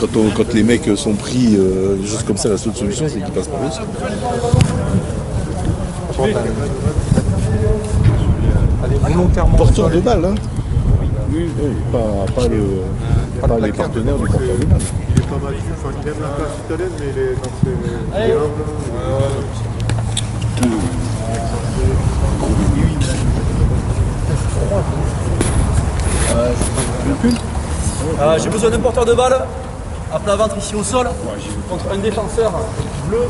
Quand les mecs sont pris, juste comme ça, la seule solution, c'est qu'ils passent par l'autre. Volontairement. Porteur de balle, hein. Oui, pas les partenaires du porteur de balle. Il est pas mal, enfin, il aime la classe italienne, mais il est dans ses... J'ai besoin d'un porteur de balle à plat ventre ici au sol contre un défenseur bleu.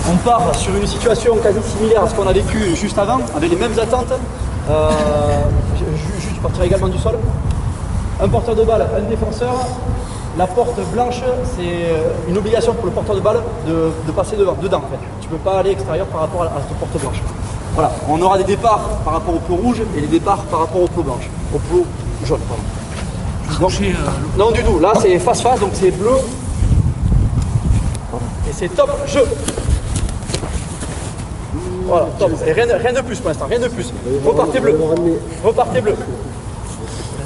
On part sur une situation quasi similaire à ce qu'on a vécu juste avant, avec les mêmes attentes. Je partirai également du sol. Un porteur de balle, un défenseur. La porte blanche, c'est une obligation pour le porteur de balle de passer dedans en fait. Tu ne peux pas aller extérieur par rapport à cette porte blanche. Voilà, on aura des départs par rapport au pot rouge et des départs par rapport au pot blanche. Au pot jaune, pardon. Donc, non du tout, là c'est face-face, donc c'est bleu. Et c'est top, jeu. Voilà, top. Et rien de plus pour l'instant, rien de plus. Repartez bleu. Repartez bleu.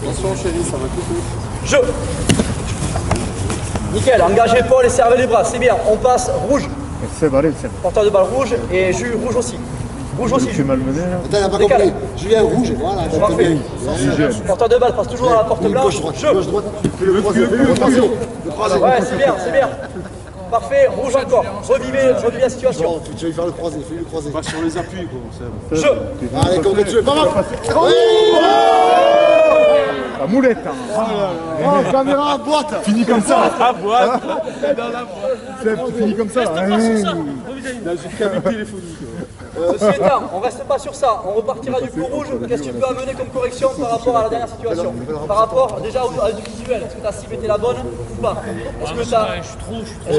Attention chérie, ça va couper. Jeu. Nickel, engagez Paul et servez les bras, c'est bien. On passe rouge. Porteur de balle rouge et jus rouge aussi. Rouge aussi. Tu m'as malmené là. Attends, il n'a pas compris. Julien rouge, voilà. Parfait. Porteur de balle passe toujours dans la porte blanche. Jeu. Ouais, c'est bien, c'est bien. Parfait, rouge encore. Revivez la situation. Non, tu vas lui faire le croisé, fais-lui le croisé. Pas sur les appuis, quoi, Jeu. Allez, comment tu veux, pas mal. La moulette. Oh, caméra à boîte. Fini comme ça. À boîte. Tu finis comme ça. Dans une cavité téléphonique. Ceci étant, on reste pas sur ça, on repartira du coup rouge. Qu'est-ce que tu peux amener comme correction par rapport à la dernière situation? Par rapport déjà à du visuel, est-ce que ta cible était la bonne ou pas? Est-ce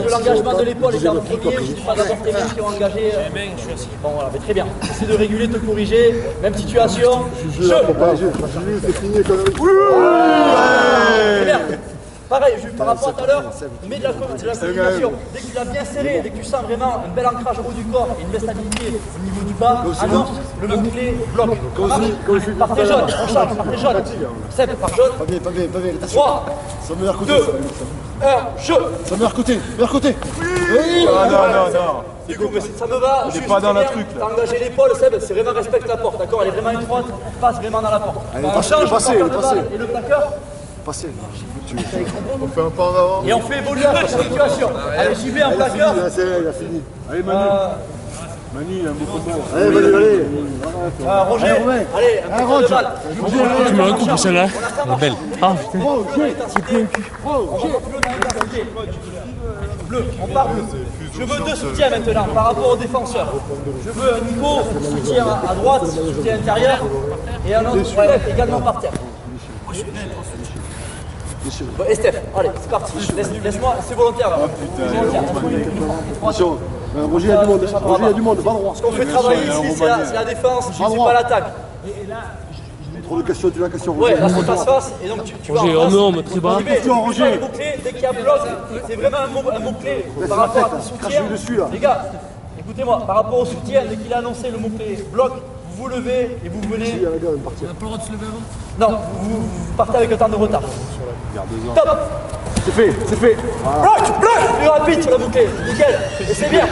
que l'engagement de l'épaule était en premier? Je dis pas d'abord tes mains qui ont engagé. Bon voilà, mais très bien. Essaie de réguler, te corriger, même situation. Jeu. C'est fini, quand même. Très bien. Pareil, par rapport à tout à l'heure, mets de la communication. Dès que tu l'as bien serré, dès que tu sens vraiment un bel ancrage au haut du corps et une belle stabilité au niveau du bas, annonce le mot-clé bloc. Partez jaune, on change, partez jaune. 7 par jaune. Pas bien, 3, c'est le meilleur côté. 2, 1, jeu. C'est le meilleur côté, meilleur côté. Non. Du coup, mais ça me va, juste pas dans bien, le truc, là. t'as engagé l'épaule, Seb, c'est vraiment respecte la porte, d'accord? Elle est vraiment étroite, passe vraiment dans la porte. Allez, On passez, change passez, le porteur de passez. balle et le plaqueur. Passez. On fait un pas en avant. Et on fait évoluer la situation. Allez, j'y vais en plaqueur. Il a fini. Allez Manu. Manu, il a un beau combat. Allez, allez. Roger, allez, un porteur de balle. Tu me recoupes celle-là. Elle est belle. Ah putain. Bleu, on part bleu. Je veux deux soutiens maintenant par rapport aux défenseurs. Je veux un Nico, soutien à droite, soutien intérieur, et un autre également par terre. Bon, et Steph, allez, c'est parti. Laisse-moi, c'est volontaire là. Attention. Roger, il y a du monde. Roger, il y a du monde. Pas droit. Ce qu'on fait travailler ici, c'est la défense, c'est pas l'attaque. Trop de questions, tu as la question. Ouais, là c'est face-face, et donc tu vas Roger, en face. oh non, très bas. Roger, dès qu'il y a bloc, c'est vraiment un mot-clé par rapport à ton soutien. dessus, là. Les gars, écoutez-moi, par rapport au soutien, dès qu'il a annoncé le mot-clé bloc, vous vous levez et vous venez. Il y a un gars, il va partir. On n'a pas le droit de se lever avant? Non, vous partez avec un temps de retard. Top. C'est fait. Bloc, plus rapide sur le bouclier, nickel, et c'est bien,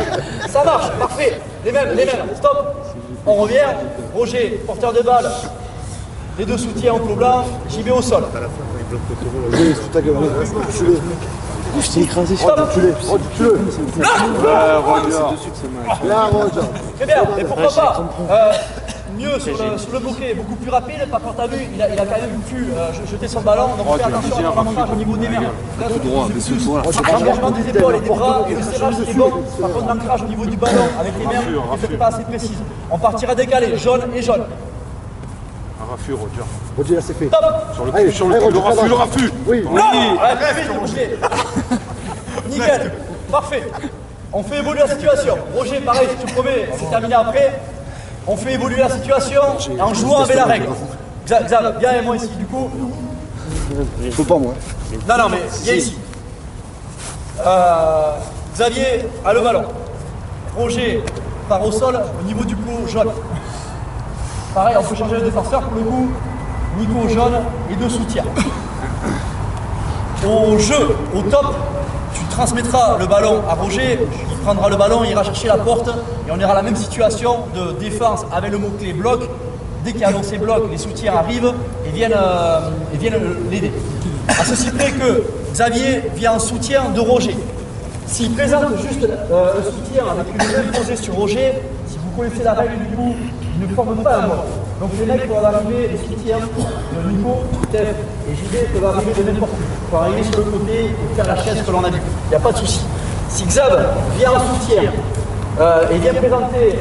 ça marche, parfait, les mêmes, stop, on revient, Roger, porteur de balle, les deux soutiens au clos blanc, JB au sol. Allez, sous ta gueule, tue-le. Je t'ai écrasé, Stop. tue-le. Là, Roger. Très bien, mais pourquoi pas mieux sur le bouquet, beaucoup plus rapide. Par contre, t'as vu, il a quand même pu jeter son ballon. Donc fais attention à ton ancrage au niveau des mains. Là, l'engagement des épaules et des bras et le serrage qui est bon. Par contre, l'ancrage au niveau du ballon avec les mains n'est peut-être pas assez précise. On partira décalé, jaune et jaune. Un raffut, Roger. Roger, là, c'est fait. Top. Sur le raffut. Oui. Nickel, parfait. On fait évoluer la situation. Roger, pareil, si tu promets, c'est terminé après. On fait évoluer la situation en jouant avec la règle. Xav, viens et moi ici, du coup. Faut pas, moi. Non, mais viens ici. Xavier a le ballon. Roger part au sol au niveau du clos jaune. Pareil, on peut changer le défenseur pour le coup. Nico jaune et deux soutiens. au jeu, au top, tu transmettras le ballon à Roger, il prendra le ballon, il ira chercher la porte et on ira à la même situation de défense avec le mot-clé bloc. Dès qu'il y a annoncé bloc, les soutiens arrivent et viennent l'aider. À ceci près que Xavier vient en soutien de Roger. S'il présente juste un soutien avec une main posée sur Roger, si vous connaissez la règle du coup, il ne forme pas un mot. Donc les mecs peuvent arriver, les soutiens de Nico, Steph et JD peuvent arriver de n'importe où. Ils peuvent arriver sur le côté et faire la chaise que l'on a vu. Il n'y a pas de souci. Si Xav vient en soutien et vient présenter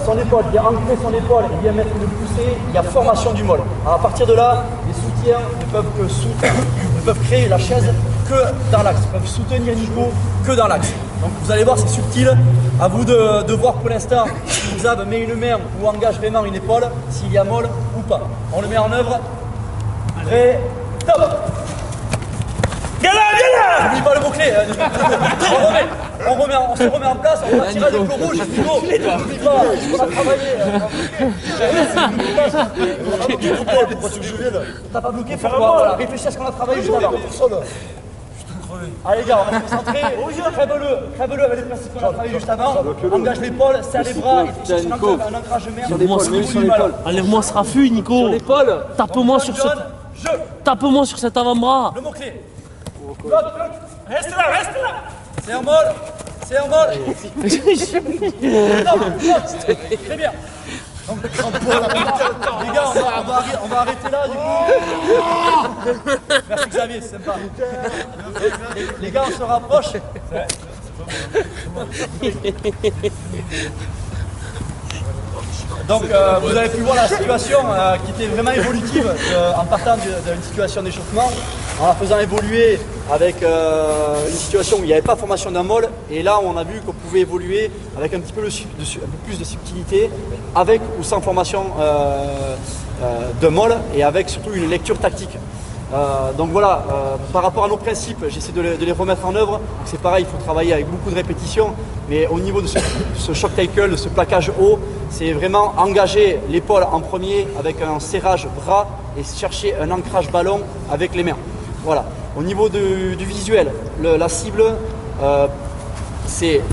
son épaule, vient ancrer son épaule et vient mettre une poussée, il y a formation du mol. Alors à partir de là, les soutiens ne peuvent créer la chaise que dans l'axe, peuvent soutenir Nico que dans l'axe. Donc vous allez voir, c'est subtil. À vous de voir pour l'instant si Xav met une main ou engage vraiment une épaule, s'il y a molle ou pas. On le met en œuvre. Prêt, top. N'oublie pas le mot-clé. On se remet en place, on va tirer le coup rouge. N'oublie pas, on va travailler. T'as pas bloqué, pourquoi? Voilà, réfléchis à ce qu'on a travaillé juste avant. Allez les gars, on va se concentrer. Crève-le avec les principes qu'on a travaillé juste avant. Engage l'épaule, serre les bras, et cherche un ancrage main. Enlève-moi ce raffut, Nico. Sur l'épaule. Tape-moi sur ce. Tape-moi sur cet avant-bras. Le mot-clé. Reste là. C'est un molle. Très bien. Donc, les gars, on va arrêter là du coup. Merci Xavier, c'est sympa. Les gars, on se rapproche. Donc vous avez pu voir la situation qui était vraiment évolutive en partant d'une situation d'échauffement, en la faisant évoluer avec une situation où il n'y avait pas formation d'un mol, et là on a vu qu'on pouvait évoluer avec un petit peu plus de subtilité, avec ou sans formation de mol, et avec surtout une lecture tactique. Donc voilà, par rapport à nos principes, j'essaie de les remettre en œuvre. C'est pareil, il faut travailler avec beaucoup de répétitions, mais au niveau de ce shock tackle, de ce plaquage haut, c'est vraiment engager l'épaule en premier avec un serrage bras et chercher un ancrage ballon avec les mains. Voilà. Au niveau du visuel, la cible, c'est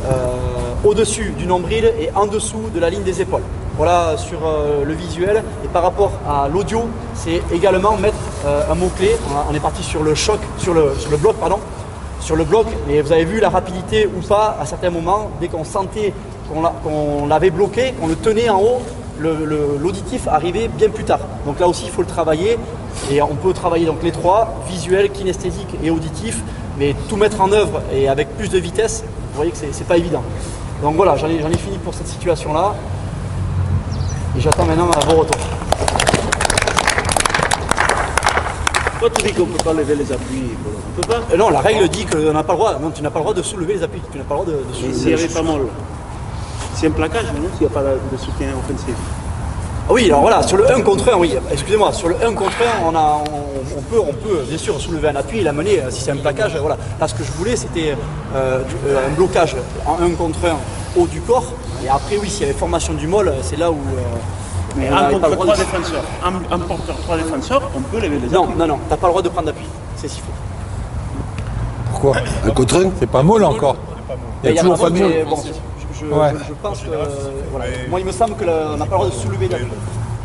au-dessus du nombril et en dessous de la ligne des épaules. Voilà sur le visuel. Et par rapport à l'audio, c'est également mettre un mot-clé. On est parti sur le choc, sur le bloc, pardon. Sur le bloc, et vous avez vu la rapidité ou pas à certains moments, dès qu'on sentait qu'on l'avait bloqué, qu'on le tenait en haut, l'auditif arrivait bien plus tard. Donc là aussi il faut le travailler, et on peut travailler donc les trois, visuel, kinesthésique et auditif, mais tout mettre en œuvre et avec plus de vitesse, vous voyez que c'est pas évident. Donc voilà, j'en ai fini pour cette situation là, et j'attends maintenant vos retours. Toi, tu dis qu'on ne peut pas lever les appuis. On peut pas. Non, la règle dit que tu n'as pas le droit. Non, tu n'as pas le droit de soulever les appuis. Tu n'as pas le droit de soulever. S'il n'y avait pas mal. C'est un plaquage, non? S'il n'y a pas de soutien offensif. Ah oui, alors voilà, sur le 1 contre 1, oui, excusez-moi, sur le 1 contre 1, on peut bien sûr soulever un appui et l'amener, si c'est un plaquage, voilà. Là, ce que je voulais, c'était un blocage en 1 contre 1 haut du corps, et après, oui, s'il y avait formation du mol, c'est là où... mais un contre 3 défenseurs, un porteur 3 défenseurs, on peut lever les appuis. Non, t'as pas le droit de prendre d'appui, c'est s'il faut. Pourquoi? Un contre un. C'est pas molle encore. Il y a toujours pas de molle. Je pense que, voilà. Moi il me semble qu'on n'a pas le droit de soulever d'appui.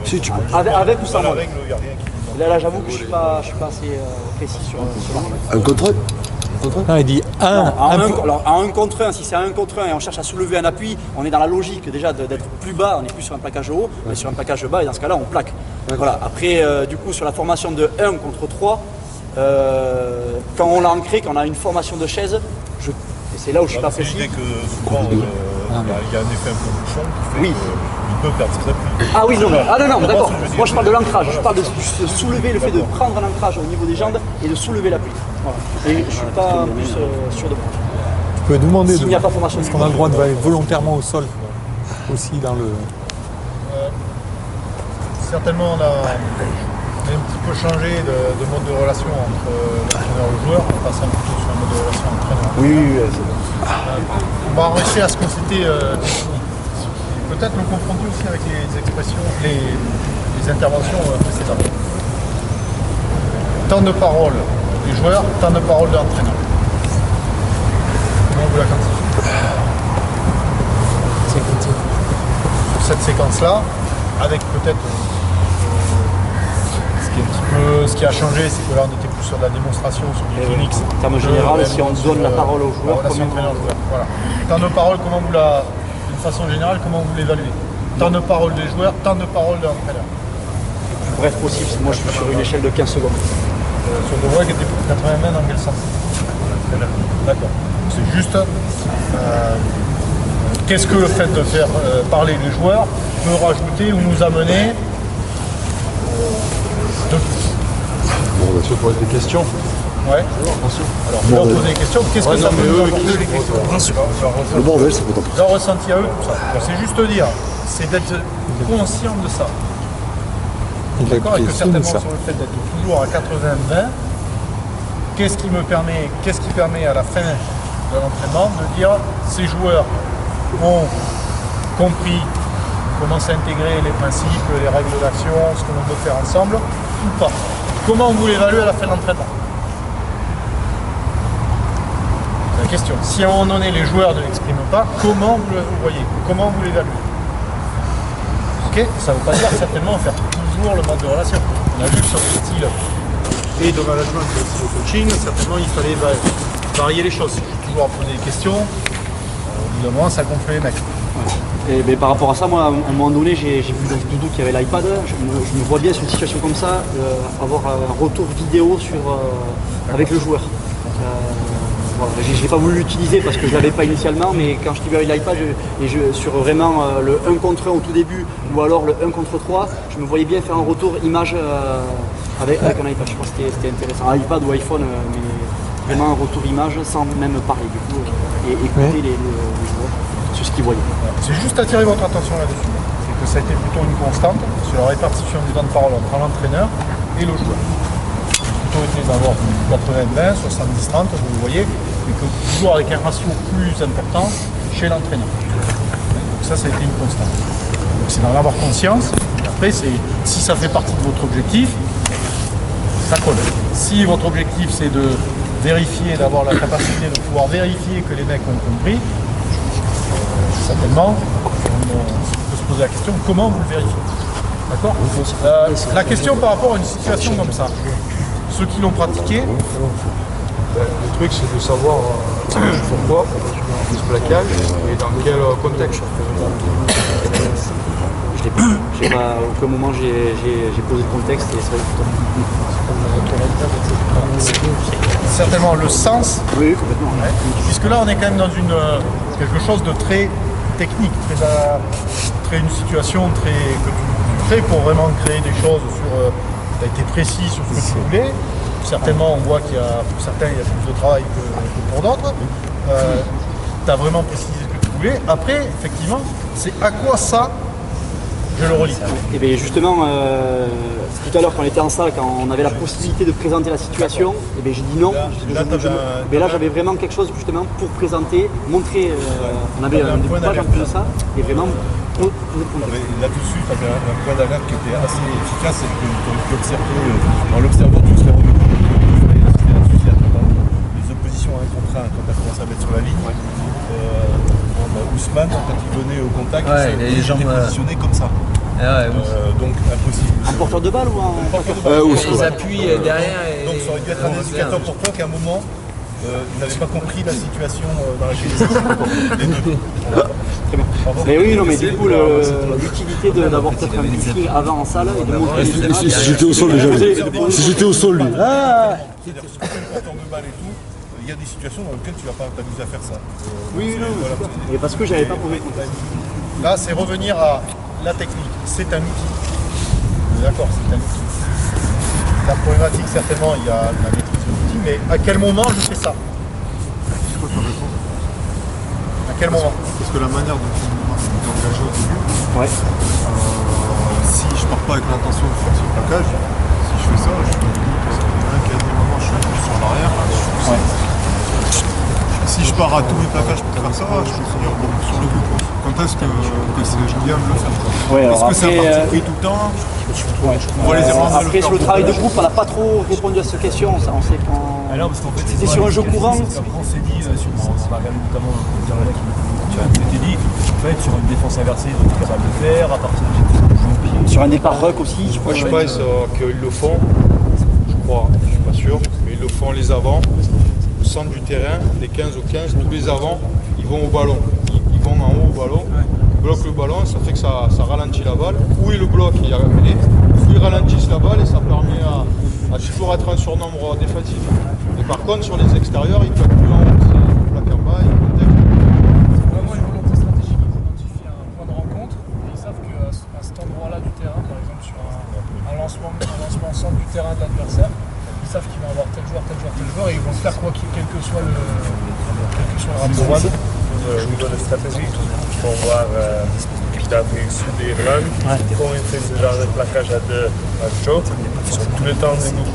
Si tu peux. Avec ou sans molle. Là j'avoue que je suis pas assez précis sur la règle. Un contre un. Non, il dit Alors, en 1 contre 1, si c'est 1 contre 1 et on cherche à soulever un appui, on est dans la logique déjà d'être plus bas, on n'est plus sur un plaquage haut, mais sur un plaquage bas, et dans ce cas-là, on plaque. Voilà. Après, du coup, sur la formation de 1 contre 3, quand on l'a ancré, quand on a une formation de chaise, et c'est là où je suis pas précis. C'est l'idée que souvent, il y a un effet un peu bouchon qui fait Oui. qu'il peut perdre ses appuis. Ah oui, non, d'accord. Moi je parle de l'ancrage, je parle de soulever, le fait de prendre un ancrage au niveau des jambes et de soulever l'appui. Voilà. Et je suis pas plus sûr de moi. Tu peux nous demander S'il n'y a pas formation. est-ce qu'on a le droit de aller volontairement au sol aussi dans le. Certainement, on a un petit peu changé de mode de relation entre l'entraîneur et le joueur, en passant plutôt sur un mode de relation entraîneur. Oui, c'est bon. On va rester à ce qu'on s'était défini. Peut-être le confronter aussi avec les expressions, les interventions précédentes. Temps de parole, les joueurs, temps de parole de l'entraîneur. Comment vous la quantifiez? Sur cette séquence-là, avec peut-être ce qui a changé, c'est que là on était plus sur de la démonstration, sur du clinique. En termes général, si on donne la parole aux joueurs, voilà. Temps de parole, d'une façon générale, comment vous l'évaluez? Temps de parole des joueurs, temps de parole de l'entraîneur. Bref possible, moi je suis sur une échelle de 15 secondes. Sur De Vrij, qui était pour 80 mètres, dans quel sens? D'accord. C'est juste qu'est-ce que le fait de faire parler les joueurs peut rajouter ou nous amener de plus. Bon, bien sûr, pour des questions. Ouais. Alors, on leur poser des questions. Qu'est-ce que ça peut nous apporter les questions? Le bordel, c'est pour Leur ressenti à eux, tout ça. C'est juste dire, c'est d'être conscient de ça. D'accord, et que certainement sur le fait d'être toujours à 80-20, qu'est-ce qui permet à la fin de l'entraînement de dire ces joueurs ont compris comment s'intégrer les principes, les règles d'action, ce que l'on veut faire ensemble, ou pas. Comment vous l'évaluez à la fin de l'entraînement? C'est la question. Si à un moment donné les joueurs ne l'expriment pas, comment vous le voyez? Comment vous l'évaluez? Ok, ça ne veut pas dire certainement faire toujours le mode de relation. On a vu que sur ce style et de management et aussi de coaching, certainement il fallait varier les choses. Toujours poser des questions, au bout d'un moment ça gonfle les mecs. Et ben, par rapport à ça, moi, à un moment donné, j'ai vu dans Doudou qu'il y avait l'iPad. Je me vois bien sur une situation comme ça, avoir un retour vidéo avec le joueur. Voilà, je n'ai pas voulu l'utiliser parce que je ne l'avais pas initialement, mais quand je t'ai vu avec l'iPad, sur vraiment le 1 contre 1 au tout début, ou alors le 1 contre 3, je me voyais bien faire un retour image avec un iPad. Je pense que c'était intéressant. iPad ou iPhone, mais vraiment un retour image sans même parler du coup, et écouter les joueurs sur ce qu'ils voyaient. C'est juste attirer votre attention là-dessus. C'est que ça a été plutôt une constante sur la répartition du temps de parole entre l'entraîneur et le joueur. Plutôt été d'avoir 80-20, 70-30, vous voyez, mais que toujours avec un ratio plus important chez l'entraîneur. Donc ça a été une constante. Donc c'est d'en avoir conscience. Et après, si ça fait partie de votre objectif, ça colle. Si votre objectif c'est de vérifier, d'avoir la capacité de pouvoir vérifier que les mecs ont compris, certainement, on peut se poser la question, comment vous le vérifiez? D'accord? La question par rapport à une situation comme ça, ceux qui l'ont pratiqué, le truc c'est de savoir pourquoi ce plaquage et dans quel contexte. Je n'ai pas, à aucun moment j'ai posé le contexte et ça certainement le sens, oui, complètement. Ouais, puisque là on est quand même dans quelque chose de très technique, très une situation que tu crées pour vraiment créer des choses tu as été précis sur ce que tu voulais. Certainement on voit pour certains il y a plus de travail que pour d'autres. Tu as vraiment précisé ce que tu voulais. Après, effectivement, c'est à quoi ça je le relis. Et bien justement, tout à l'heure quand on était en salle, quand on avait la possibilité de présenter la situation, et bien j'ai dit non. Mais là j'avais vraiment quelque chose justement pour présenter, montrer, on avait un découpage en plus de ça, et vraiment Là tout de suite, tu avais un point d'alerte qui était assez efficace, c'est que tu aurais pu observer, en l'observant, tu serais rendu compte les oppositions à 1 contre 1 quand tu as commencé à mettre sur la ligne. Ousmane, quand il donnait au contact, il était positionné comme ça. Donc impossible. En porteur de balle ou en les appuis derrière. Donc ça aurait dû être un indicateur pour toi qu'à un moment, il n'avait pas compris la situation dans laquelle il était. Mais oui, non, mais du coup, l'utilité d'avoir peut-être un briefing avant en salle et de montrer Si j'étais au sol déjà. Si j'étais au sol, lui. C'est-à-dire que ce qu'on fait le porteur de balle et tout, il y a des situations dans lesquelles tu ne vas pas t'amuser à faire ça. Oui, non, et parce que j'avais pas posé le contexte. Là, c'est revenir à la technique. C'est un outil. D'accord, c'est un outil. La problématique, certainement, il y a la maîtrise de l'outil, mais à quel moment je fais ça? À quel moment? Parce que la manière dont tu es engagé au début, si je pars pas avec l'intention de faire ce plaquage, si je fais ça, je peux un qui a des moments je suis plus sur l'arrière, si je pars à tous mes plaquages pour faire ça, je peux finir sur le coup. Quand est-ce que c'est bien de le faire? Est-ce que c'est un parti pris tout le temps? On va les Après, sur le travail de groupe, on n'a pas trop répondu à cette question. On sait qu'on Alors, parce qu'en fait, C'était sur un jeu courant. Après, on s'est dit, on va regarder notamment tu t'es dit, en fait, sur une défense inversée, ils sont capables de faire, à partir de jeu au pied. Sur un départ ruck aussi. Moi, je pense qu'ils le font, je crois, je suis pas sûr, mais ils le font les avants, au centre du terrain, les 15 au 15, tous les avants, ils vont au ballon. Ils vont en haut au ballon, ils bloquent le ballon, ça fait que ça ralentit la balle. Ou ils le bloquent, ou ils ralentissent la balle et ça permet à toujours être un surnombre défensif. Et par contre, sur les extérieurs, ils ne plaquent plus en haut, ils plaquent en bas, ils protègent. C'est vraiment une volonté stratégique. Ils identifient un point de rencontre et ils savent qu'à cet endroit-là du terrain, par exemple sur un lancement au centre du terrain de l'adversaire, ils savent qu'ils vont avoir tel joueur, et ils vont faire quoi, quel que soit le rapport. Au niveau de stratégie, il faut voir d'Afrique Sud et Irlande, quand ils font ce genre de plaquage à deux à chaud, ils sont tout le temps debout.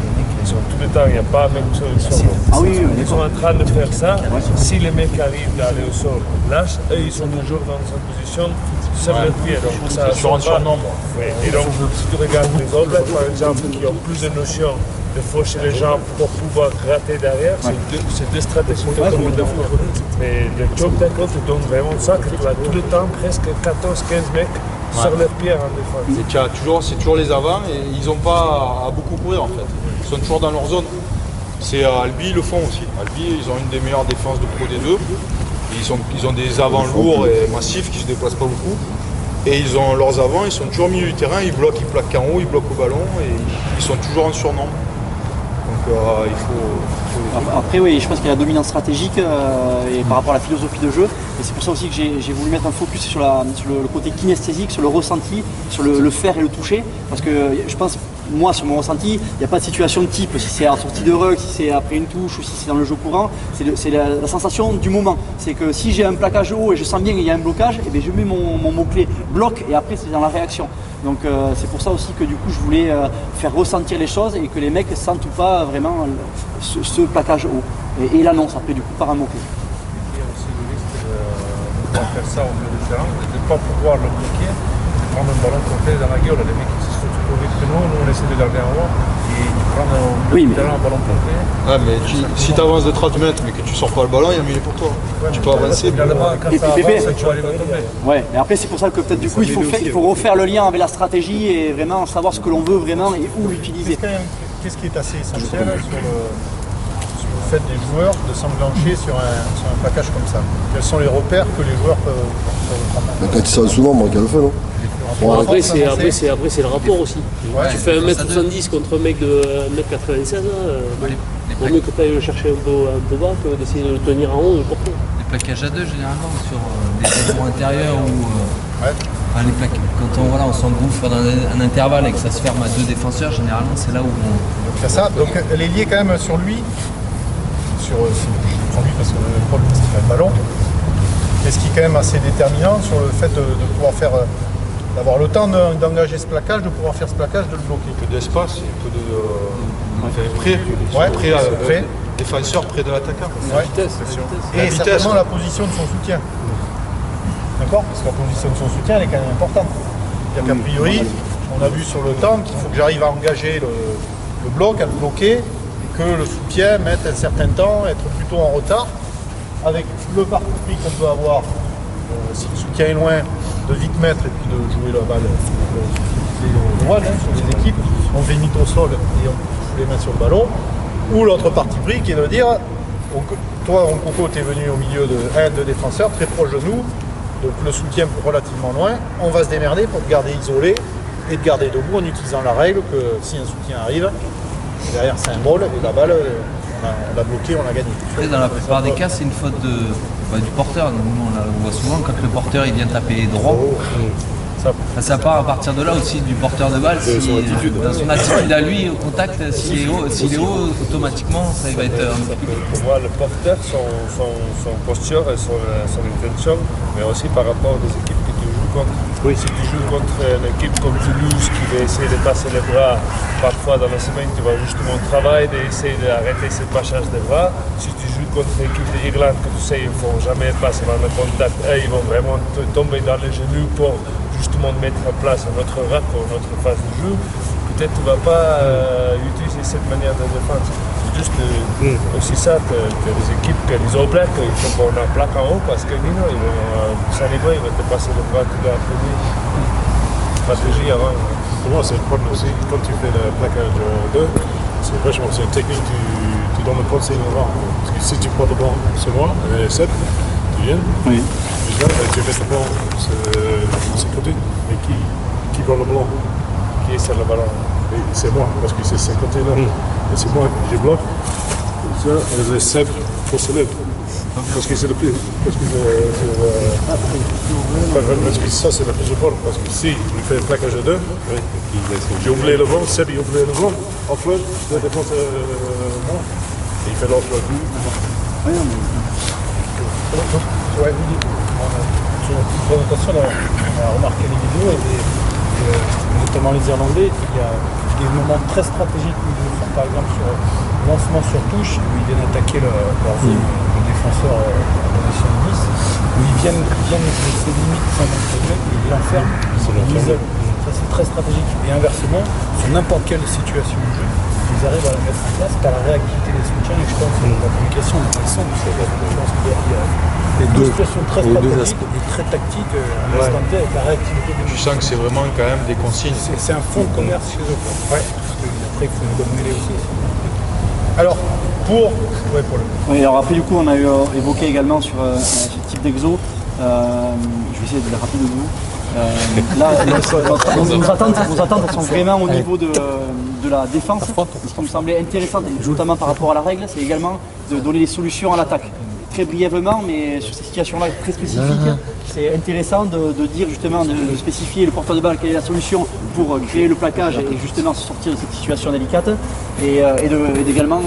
Ils sont tout le temps, il n'y a pas la même solution. Ils sont en train de faire ça. Si les mecs arrivent d'aller au sol, lâchent, eux ils sont toujours dans une position sur le pied. Donc ça sur un surnombre. Et donc si tu regardes les autres, par exemple, qui ont plus de notions de faucher les jambes pour pouvoir gratter derrière, c'est deux stratégies totalement différentes. Mais le choke tackle te donne vraiment ça, que tu as tout le temps presque 14-15 mecs sur leurs pieds en défense. C'est toujours les avants et ils n'ont pas à beaucoup courir en fait. Ils sont toujours dans leur zone. C'est Albi, ils le font aussi. Albi, ils ont une des meilleures défenses de Pro D2. Ils ont des avants lourds et massifs qui ne se déplacent pas beaucoup. Et ils ont leurs avants, ils sont toujours au milieu du terrain, ils bloquent, ils plaquent en haut, ils bloquent au ballon et ils sont toujours en surnombre. Donc il faut... Après oui, je pense qu'il y a la dominance stratégique et par rapport à la philosophie de jeu. Et c'est pour ça aussi que j'ai voulu mettre un focus sur le côté kinesthésique, sur le ressenti, sur le faire et le toucher. Parce que je pense, moi sur mon ressenti, il n'y a pas de situation de type, si c'est en sortie de ruck, si c'est après une touche ou si c'est dans le jeu courant, c'est la sensation du moment. C'est que si j'ai un plaquage haut et je sens bien qu'il y a un blocage, et bien je mets mon mot-clé bloc et après c'est dans la réaction. Donc c'est pour ça aussi que du coup je voulais faire ressentir les choses et que les mecs sentent ou pas vraiment ce plaquage haut. Et l'annonce après du coup par un mot-clé. De faire ça au milieu du terrain, de ne pas pouvoir le bloquer, de prendre un ballon complet dans la gueule. Les mecs qui se sont trouvés que nous on essaie de garder en haut et ils prennent au milieu du terrain un ballon complet. Ah, mais si tu avances de 30 mètres mais que tu sors pas le ballon, il y a mieux pour toi. Tu peux avancer. Quand ça avance, tu vas aller tomber. Ouais, mais après c'est pour ça que peut-être du coup il faut refaire le lien avec la stratégie et vraiment savoir ce que l'on veut vraiment et où l'utiliser. Qu'est-ce qui est assez essentiel sur le fait des joueurs de s'enclencher sur un plaquage comme ça? Quels sont les repères que les joueurs peuvent prendre? Quand ils savent souvent, moi, qu'elle le fait, non? Bon, après, c'est le rapport aussi. Tu fais 1m70 contre un mec de 1m96, vaut mieux que tu ailles le chercher un peu bas que d'essayer de le tenir en haut et le porter. Les plaquages à deux, généralement, sur des éléments intérieurs ou quand on s'engouffre dans un intervalle et que ça se ferme à deux défenseurs, généralement, c'est là où on... C'est ça, donc elle est liée quand même sur lui, sur lui parce que Paul, c'est pas le ballon. Et ce qui est quand même assez déterminant sur le fait de pouvoir faire, d'avoir le temps d'engager ce plaquage, de pouvoir faire ce plaquage, de le bloquer. Un peu d'espace, un peu de près, défenseur près de l'attaquant. Et certainement la position de son soutien. D'accord? Parce que la position de son soutien elle est quand même importante. C'est-à-dire qu'a priori, on a vu sur le temps qu'il faut que j'arrive à engager le bloc, à le bloquer, et que le soutien mette un certain temps, être plutôt en retard, avec le parti pris qu'on peut avoir, si le soutien est loin, de vite mettre et puis de jouer la balle sur les équipes. On fait vite au sol et on les met sur le ballon. Ou l'autre parti pris qui est de dire, toi, Coco, tu es venu au milieu de défenseurs, très proche de nous, donc le soutien relativement loin, on va se démerder pour te garder isolé et te garder debout en utilisant la règle que si un soutien arrive, derrière c'est un ball et la balle, on l'a bloqué, on l'a gagné. Dans la plupart des cas, c'est une faute du porteur. Nous, on le voit souvent quand le porteur il vient taper droit. Ça part à partir de là aussi du porteur de balle. Dans son attitude à lui, au contact, s'il est haut, automatiquement, ça va être un peu plus. Pour moi, le porteur, son posture et son intention, mais aussi par rapport aux équipes que tu joues contre. Oui. Si tu joues contre une équipe comme Toulouse qui va essayer de passer les bras, parfois dans la semaine, tu vas justement travailler d'essayer d'arrêter ce passage de bras. Si tu joues contre l'équipe d'Irlande, que tu sais, ils ne vont jamais passer dans le contact, et ils vont vraiment tomber dans les genoux pour justement mettre en place notre rack ou notre phase de jeu, peut-être tu ne vas pas utiliser cette manière de défense. juste aussi ça, que les équipes, que les All Blacks, il faut qu'on a plaque en haut parce que Nino, Saliba, il va te passer le bras tout à l'heure. Stratégie avant. Pour moi, c'est le problème aussi. Quand tu fais le plaquage 2, c'est une technique, tu donnes le point de signe avant. Parce que si tu prends le ballon, c'est moi, et 7, tu viens. Oui. Et là, tu mets le ballon, c'est côté. Mais qui prend le ballon? Qui est sur le ballon? C'est moi, parce que c'est ce côté-là. Et c'est moi qui bloque. Ça, et le 7, il faut se lever. Parce que c'est le plus. Parce que ça, c'est le plus important. Parce que si il fait le plaquage de 2, j'ai oublié le vent, Seb, il a oublié le vent, en flotte, la défense, moi, et il fait l'autre flotte. Ouais, sur la petite présentation, on a remarqué les vidéos et notamment les Irlandais, il y a des moments très stratégiques où ils font, par exemple sur lancement sur touche, où ils viennent attaquer le défenseur en position de 10, où ils viennent de ses limites 50 degrés et ils l'enferment, ils l'isolent. Ça c'est très stratégique. Et inversement, sur n'importe quelle situation du jeu, ils arrivent à la mettre en place par la réactivité des soutiens et je pense que la communication de toute façon, je pense qu'il y a deux situations très stratégiques et très tactiques à l'instant T avec la réactivité des Tu sens que c'est vraiment quand même des consignes. C'est un fonds de commerce chez eux. Ouais. Parce que après, il faut une bonne mêlée aussi. Alors, pour le... Oui, alors après, du coup, on a évoqué également sur ce type d'exo. Je vais essayer de le rappeler de vous. Là, nos attentes elles sont vraiment au niveau de la défense. Ce qui me semblait intéressant, notamment par rapport à la règle, c'est également de donner des solutions à l'attaque. Très brièvement, mais sur ces situations-là très spécifiques, c'est intéressant de dire justement, de spécifier le porteur de balle, quelle est la solution pour créer le plaquage et justement se sortir de cette situation délicate et d'également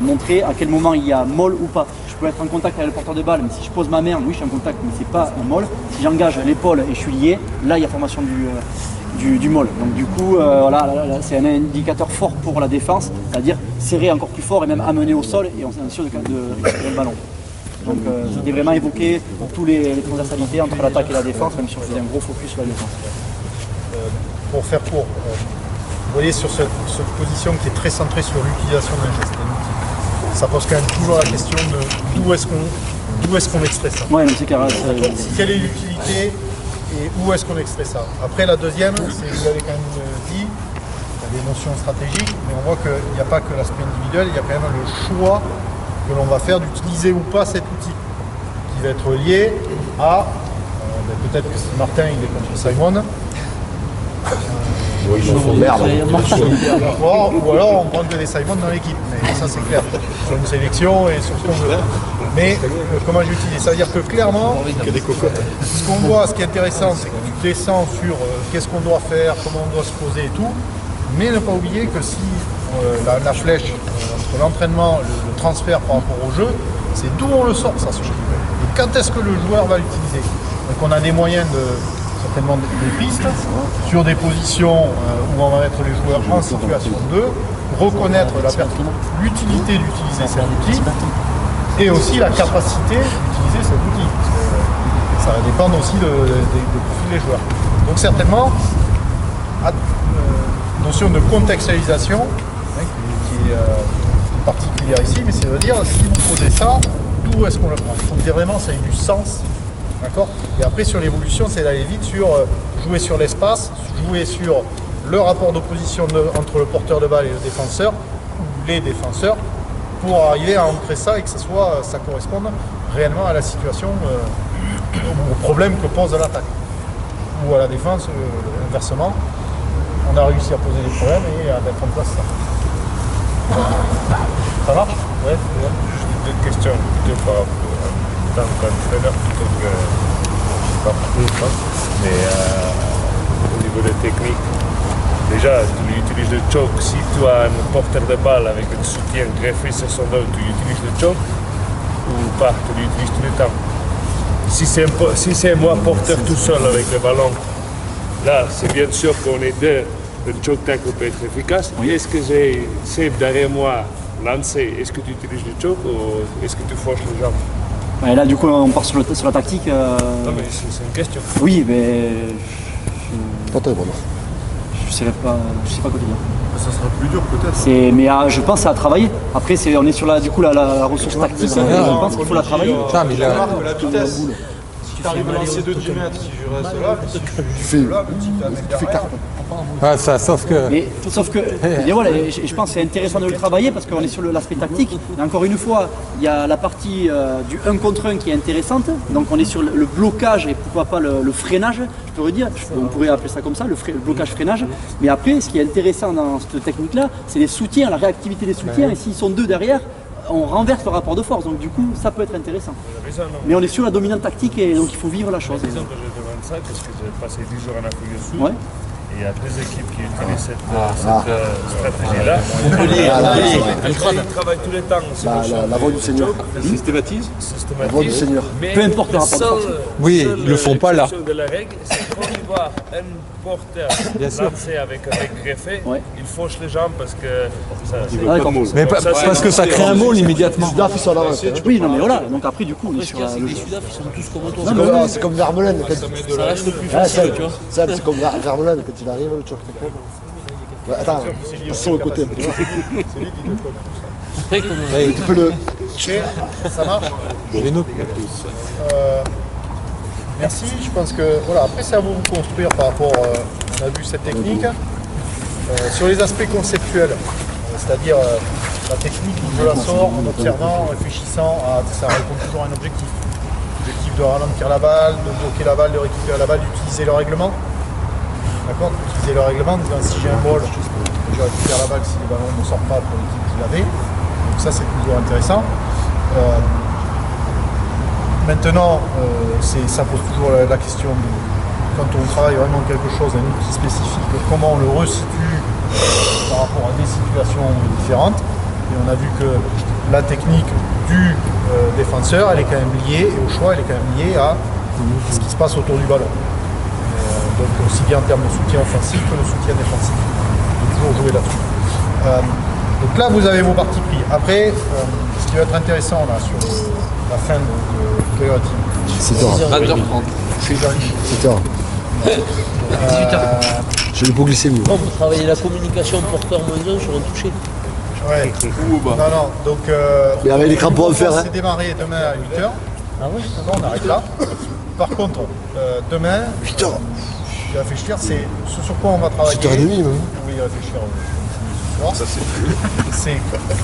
montrer à quel moment il y a molle ou pas. Je peux être en contact avec le porteur de balle, mais si je pose ma main, oui je suis en contact, mais c'est pas un molle. Si j'engage l'épaule et je suis lié, là il y a formation du molle. Donc du coup, voilà, là, c'est un indicateur fort pour la défense, c'est-à-dire serrer encore plus fort et même amener au sol et on s'assure de récupérer le ballon. Donc c'était vraiment évoqué pour tous les transversalités entre l'attaque et la défense, même si on faisait un gros focus sur la défense. Pour faire court, vous voyez sur cette position qui est très centrée sur l'utilisation d'un geste, ça pose quand même toujours la question de d'où est-ce qu'on extrait ça. Ouais, mais c'est carré. Quelle est l'utilité et où est-ce qu'on extrait ça. Après la deuxième, c'est vous l'avez quand même dit, il y a des notions stratégiques, mais on voit qu'il n'y a pas que l'aspect individuel, il y a quand même le choix que l'on va faire d'utiliser ou pas cet outil, qui va être lié à, peut-être que si Martin il est contre Simon, ou alors on prend que des Simon dans l'équipe, mais ça c'est clair, sur une sélection et sur ce qu'on veut. Mais comment j'utilise, ça veut dire que clairement, ce qu'on voit, ce qui est intéressant, c'est que tu descends sur qu'est-ce qu'on doit faire, comment on doit se poser et tout, mais ne pas oublier que si la flèche entre l'entraînement, le transfert par rapport au jeu, c'est d'où on le sort ça ce jeu. Et quand est-ce que le joueur va l'utiliser. Donc on a des moyens certainement des pistes sur des positions où on va mettre les joueurs en situation de reconnaître l'utilité d'utiliser cet outil et aussi la capacité d'utiliser cet outil. Parce que ça va dépendre aussi des profils des joueurs. Donc certainement, notion de contextualisation qui est particulière ici, mais ça veut dire si vous posez ça, d'où est-ce qu'on le prend. Il faut que vraiment ça ait du sens. D'accord. Et après sur l'évolution, c'est d'aller vite sur jouer sur l'espace, jouer sur le rapport d'opposition entre le porteur de balle et le défenseur, ou les défenseurs, pour arriver à ancrer ça et que ça corresponde réellement à la situation, au problème que pose l'attaque. Ou à la défense, inversement, on a réussi à poser des problèmes et à mettre en place ça. Ça marche? Ouais. Juste deux questions plutôt par rapport en tant qu'entraîneur plutôt que je sais pas, mais au niveau des techniques, déjà tu utilises le choke. Si tu as un porteur de balle avec un soutien greffé sur son dos, tu utilises le choke ou pas, tu l'utilises tout le temps. Si c'est moi porteur tout seul avec le ballon, là c'est bien sûr qu'on est deux, le choke tackle peut être efficace. Oui. Est-ce que j'ai Seb derrière moi lancé, est-ce que tu utilises le choke ou est-ce que tu fauches les jambes? Ouais, là du coup on part sur la tactique. Non mais c'est une question. Oui mais Pas très bon. je sais pas quoi te dire. Ça sera plus dur peut-être. Mais je pense que c'est à travailler. Après, on est sur la ressource tactique. Je pense qu'il faut la travailler. La vitesse, si tu arrives à lancer de 10 mètres, si je reste là, si tu fais là, tu fais 4. Ouais, ça, sauf que... Et voilà, je pense que c'est intéressant de le travailler parce qu'on est sur l'aspect tactique. Et encore une fois, il y a la partie du 1 contre 1 qui est intéressante. Donc on est sur le blocage et pourquoi pas le freinage, je pourrais dire. On pourrait appeler ça comme ça, le blocage-freinage. Mais après, ce qui est intéressant dans cette technique-là, c'est les soutiens, la réactivité des soutiens. Et s'ils sont deux derrière, on renverse le rapport de force. Donc du coup, ça peut être intéressant. Mais on est sur la dominante tactique et donc il faut vivre la chose. La raison que je demande ça, parce que j'ai passé 10 jours en Afrique du Sud. Ouais. Il y a deux équipes qui utilisent cette stratégie-là. Ils travaillent tous les temps sur la voix du Seigneur. Systématise. La voix du Seigneur. Peu importe le rapport de force. Oui, ils le font pas là. De la règle, c'est quand il voit un porteur lancer avec greffé, il fauche les jambes parce que ça. Mais parce que ça crée un môle immédiatement. Sudaf, ils sont là. Oui, non mais voilà. Donc après, du coup, on est sur Les Sudaf, ils sont tous comme toi. C'est comme Vermeulen. Ça reste plus facile, tu vois. C'est comme Vermeulen quand il arrive, le choc. Attends, passe sur le côté. Tu peux le. Ça marche. Merci, je pense que voilà, après c'est à vous de construire par rapport, on a vu cette technique. Sur les aspects conceptuels, c'est-à-dire la technique, je la sors en observant, en réfléchissant, ça répond toujours à un objectif. L'objectif de ralentir la balle, de bloquer la balle, de récupérer la balle, d'utiliser le règlement. D'accord, d'utiliser le règlement, en disant si j'ai un ball, je récupère la balle si le ballon ne sort pas pour l'équipe qui l'avait. Donc ça c'est toujours intéressant. Maintenant, ça pose toujours la question de, quand on travaille vraiment quelque chose, un outil spécifique, de comment on le resitue par rapport à des situations différentes. Et on a vu que la technique du défenseur, elle est quand même liée, et au choix, elle est quand même liée à ce qui se passe autour du ballon. Donc aussi bien en termes de soutien offensif que de soutien défensif. Il faut toujours jouer là-dessus. Donc là, vous avez vos parties pris. Après, ce qui va être intéressant là, sur la fin de quelle heure C'est tard. 20h30. C'est tard. 18h. J'ai l'hypoglycémie. Oh, vous travaillez la communication porteur moins 1 sur un toucher. Ouais. Non, donc. Mais avec les crampons à faire. C'est démarré demain à 8h. Ah ouais. On arrête là. Par contre, demain, 8h. Je vais réfléchir, c'est ce sur quoi on va travailler. 7h30 même. Vous pouvez y réfléchir. C'est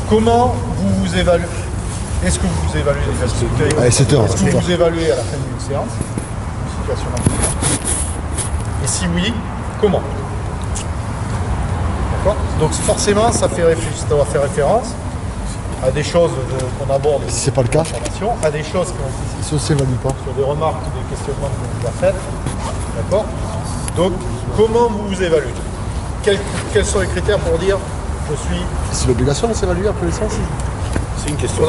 comment vous vous évaluez. Est-ce que vous évaluez les aspects? Allez, 7h. Est-ce que vous évaluez à la fin d'une séance une situation d'entraînement? Et si oui, comment? D'accord. Donc forcément, ça va faire référence à des choses qu'on aborde. Si c'est pas le cas, à des choses si on s'évalue pas. sur des remarques, des questionnements que vous avez faits. D'accord. Donc, comment vous vous évaluez? Quels sont les critères pour dire je suis... C'est l'obligation de s'évaluer après les séances. C'est une question.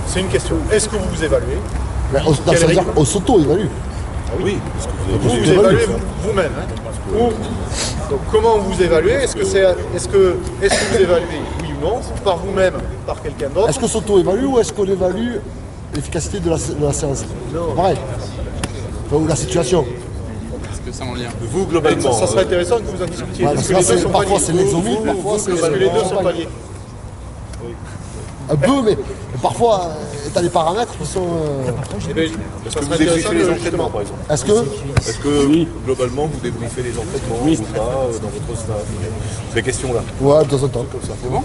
C'est une question. Est-ce que vous vous évaluez? Ça veut dire qu'on s'auto-évalue. Oui, Vous vous évaluez vous-même. Donc comment vous évaluez? Est-ce que vous évaluez oui ou non, par vous-même, par quelqu'un d'autre? Est-ce qu'on s'auto-évalue ou est-ce qu'on évalue l'efficacité de la séance? Pareil. Ou la situation. vous globalement. Ça serait intéressant que vous en discutiez. Ouais, parce que là, parfois c'est l'exomile, parfois Est-ce que les deux sont paliers? Un peu, mais parfois, tu as des paramètres qui sont... Est-ce que vous débriefez les entraînements par exemple? Est-ce que Globalement vous débriefez les entraînements ou pas dans votre staff? Ces questions-là. Ouais, de temps en temps. Comme ça. Comment?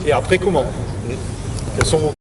Et après comment? Quels sont vos